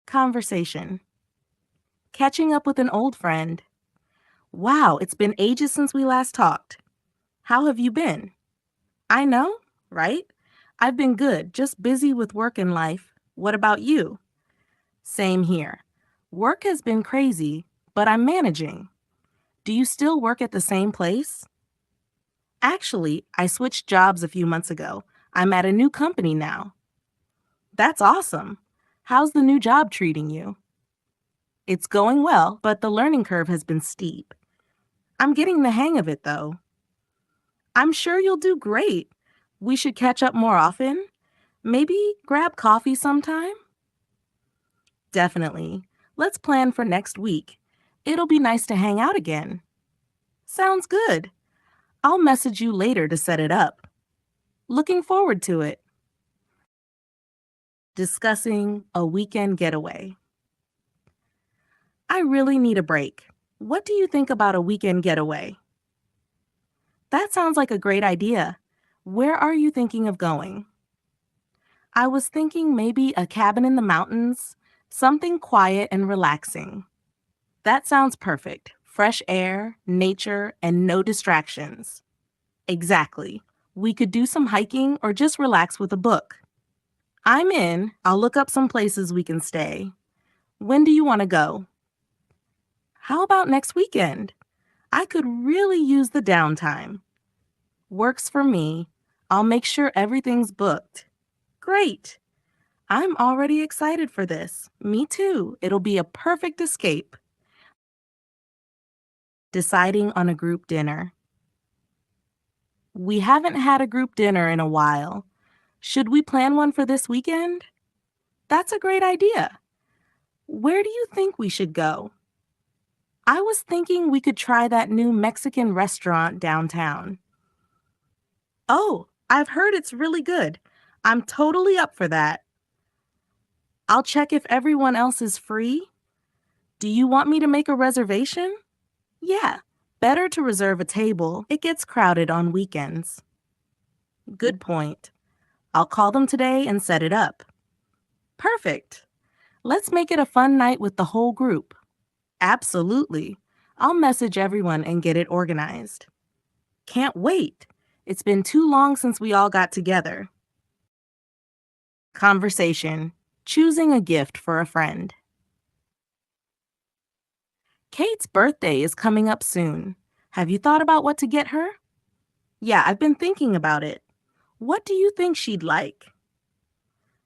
Conversation. Catching up with an old friend. Wow, it's been ages since we last talked. How have you been? I know, right? I've been good, just busy with work and life. What about you? Same here. Work has been crazy, but I'm managing. Do you still work at the same place? Actually, I switched jobs a few months ago. I'm at a new company now. That's awesome. How's the new job treating you? It's going well, but the learning curve has been steep. I'm getting the hang of it, though. I'm sure you'll do great. We should catch up more often. Maybe grab coffee sometime? Definitely. Let's plan for next week. It'll be nice to hang out again. Sounds good. I'll message you later to set it up. Looking forward to it. Discussing a weekend getaway. I really need a break. What do you think about a weekend getaway? That sounds like a great idea. Where are you thinking of going? I was thinking maybe a cabin in the mountains, something quiet and relaxing. That sounds perfect. Fresh air, nature, and no distractions. Exactly. We could do some hiking or just relax with a book. I'm in. I'll look up some places we can stay. When do you want to go? How about next weekend? I could really use the downtime. Works for me. I'll make sure everything's booked. Great. I'm already excited for this. Me too. It'll be a perfect escape. Deciding on a group dinner. We haven't had a group dinner in a while. Should we plan one for this weekend? That's a great idea. Where do you think we should go? I was thinking we could try that new Mexican restaurant downtown. Oh, I've heard it's really good. I'm totally up for that. I'll check if everyone else is free. Do you want me to make a reservation? Yeah, better to reserve a table. It gets crowded on weekends. Good point. I'll call them today and set it up. Perfect. Let's make it a fun night with the whole group. Absolutely. I'll message everyone and get it organized. Can't wait. It's been too long since we all got together. Conversation. Choosing a gift for a friend. Kate's birthday is coming up soon. Have you thought about what to get her? Yeah, I've been thinking about it. What do you think she'd like?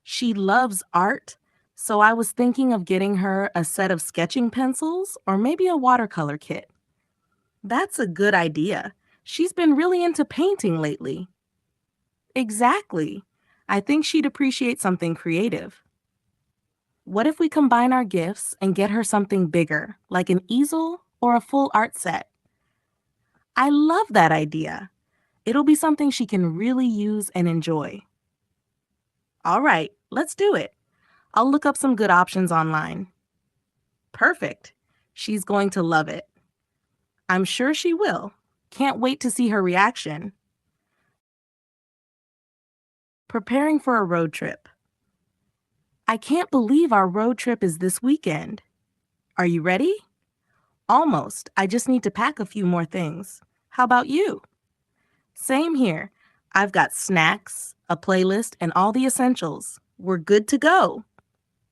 She loves art, so I was thinking of getting her a set of sketching pencils or maybe a watercolor kit. That's a good idea. She's been really into painting lately. Exactly. I think she'd appreciate something creative. What if we combine our gifts and get her something bigger, like an easel or a full art set? I love that idea. It'll be something she can really use and enjoy. All right, let's do it. I'll look up some good options online. Perfect. She's going to love it. I'm sure she will. Can't wait to see her reaction. Preparing for a road trip. I can't believe our road trip is this weekend. Are you ready? Almost. I just need to pack a few more things. How about you? Same here. I've got snacks, a playlist, and all the essentials. We're good to go.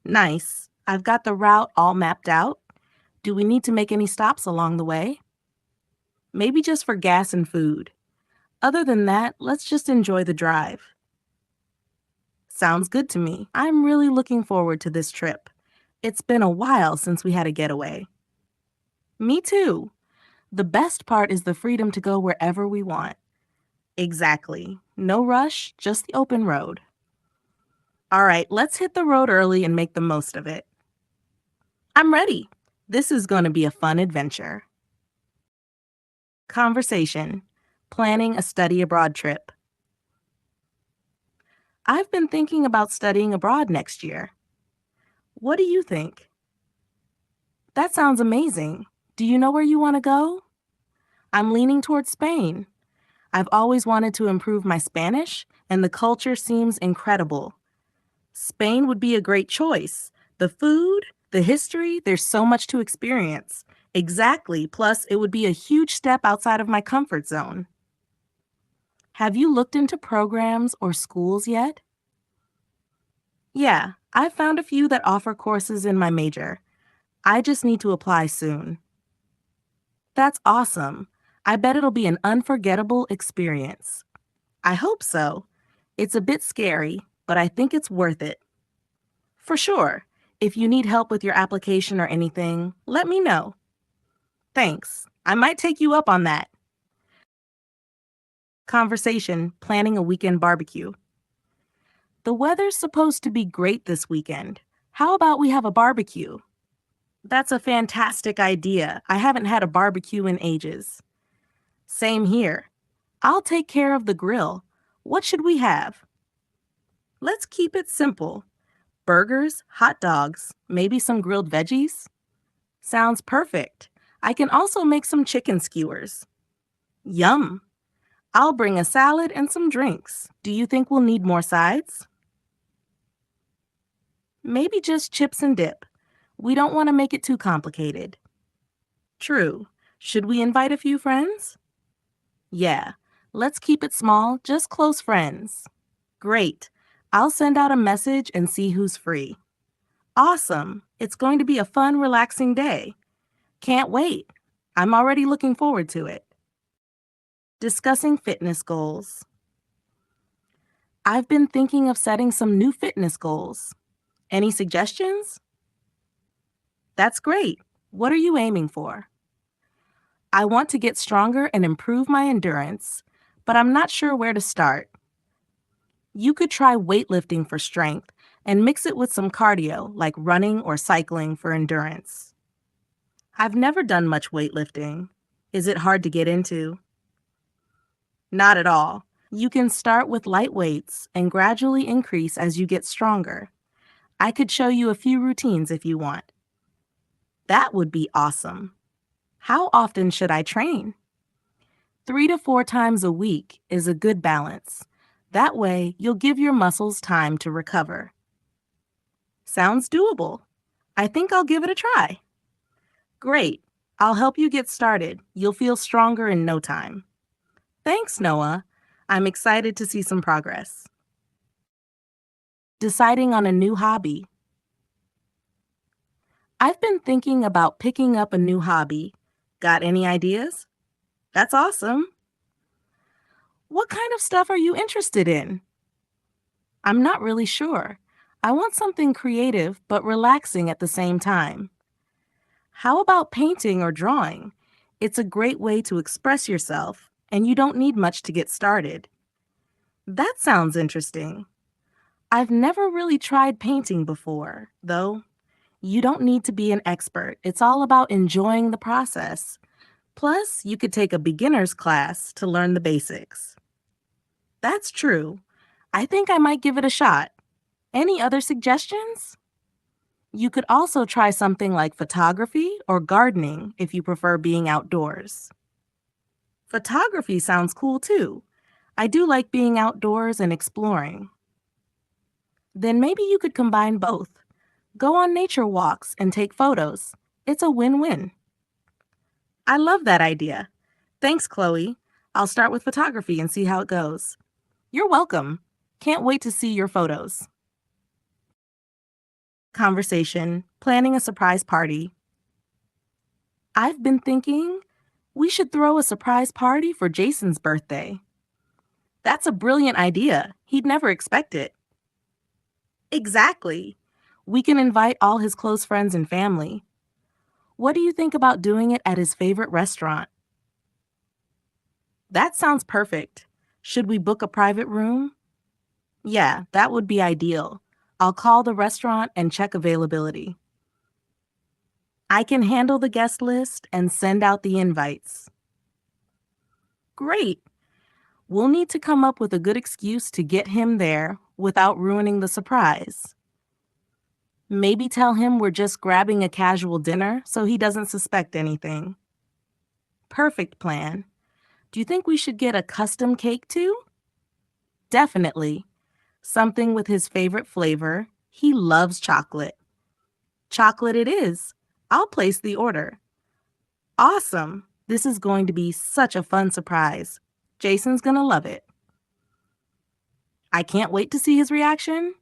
Nice. I've got the route all mapped out. Do we need to make any stops along the way? Maybe just for gas and food. Other than that, let's just enjoy the drive. Sounds good to me. I'm really looking forward to this trip. It's been a while since we had a getaway. Me too. The best part is the freedom to go wherever we want. Exactly. No rush, just the open road. All right, let's hit the road early and make the most of it. I'm ready. This is going to be a fun adventure. Conversation. Planning a study abroad trip. I've been thinking about studying abroad next year. What do you think? That sounds amazing. Do you know where you want to go? I'm leaning towards Spain. I've always wanted to improve my Spanish, and the culture seems incredible. Spain would be a great choice. The food, the history, there's so much to experience. Exactly. Plus, it would be a huge step outside of my comfort zone. Have you looked into programs or schools yet? Yeah, I've found a few that offer courses in my major. I just need to apply soon. That's awesome. I bet it'll be an unforgettable experience. I hope so. It's a bit scary, but I think it's worth it. For sure. If you need help with your application or anything, let me know. Thanks. I might take you up on that. Conversation planning a weekend barbecue. The weather's supposed to be great this weekend. How about we have a barbecue? That's a fantastic idea. I haven't had a barbecue in ages. Same here. I'll take care of the grill. What should we have? Let's keep it simple. Burgers, hot dogs, maybe some grilled veggies? Sounds perfect. I can also make some chicken skewers. Yum. I'll bring a salad and some drinks. Do you think we'll need more sides? Maybe just chips and dip. We don't want to make it too complicated. True. Should we invite a few friends? Yeah. Let's keep it small, just close friends. Great. I'll send out a message and see who's free. Awesome. It's going to be a fun, relaxing day. Can't wait. I'm already looking forward to it. Discussing fitness goals. I've been thinking of setting some new fitness goals. Any suggestions? That's great. What are you aiming for? I want to get stronger and improve my endurance, but I'm not sure where to start. You could try weightlifting for strength and mix it with some cardio, like running or cycling for endurance. I've never done much weightlifting. Is it hard to get into? Not at all. You can start with light weights and gradually increase as you get stronger. I could show you a few routines if you want. That would be awesome. How often should I train? 3 to 4 times a week is a good balance. That way, you'll give your muscles time to recover. Sounds doable. I think I'll give it a try. Great. I'll help you get started. You'll feel stronger in no time. Thanks, Noah. I'm excited to see some progress. Deciding on a new hobby. I've been thinking about picking up a new hobby. Got any ideas? That's awesome. What kind of stuff are you interested in? I'm not really sure. I want something creative but relaxing at the same time. How about painting or drawing? It's a great way to express yourself, and you don't need much to get started. That sounds interesting. I've never really tried painting before, though. You don't need to be an expert. It's all about enjoying the process. Plus, you could take a beginner's class to learn the basics. That's true. I think I might give it a shot. Any other suggestions? You could also try something like photography or gardening if you prefer being outdoors. Photography sounds cool too. I do like being outdoors and exploring. Then maybe you could combine both. Go on nature walks and take photos. It's a win-win. I love that idea. Thanks, Chloe. I'll start with photography and see how it goes. You're welcome. Can't wait to see your photos. Conversation, planning a surprise party. I've been thinking we should throw a surprise party for Jason's birthday. That's a brilliant idea. He'd never expect it. Exactly. We can invite all his close friends and family. What do you think about doing it at his favorite restaurant? That sounds perfect. Should we book a private room? Yeah, that would be ideal. I'll call the restaurant and check availability. I can handle the guest list and send out the invites. Great. We'll need to come up with a good excuse to get him there without ruining the surprise. Maybe tell him we're just grabbing a casual dinner so he doesn't suspect anything. Perfect plan. Do you think we should get a custom cake too? Definitely. Something with his favorite flavor. He loves chocolate. Chocolate it is. I'll place the order. Awesome. This is going to be such a fun surprise. Jason's gonna love it. I can't wait to see his reaction.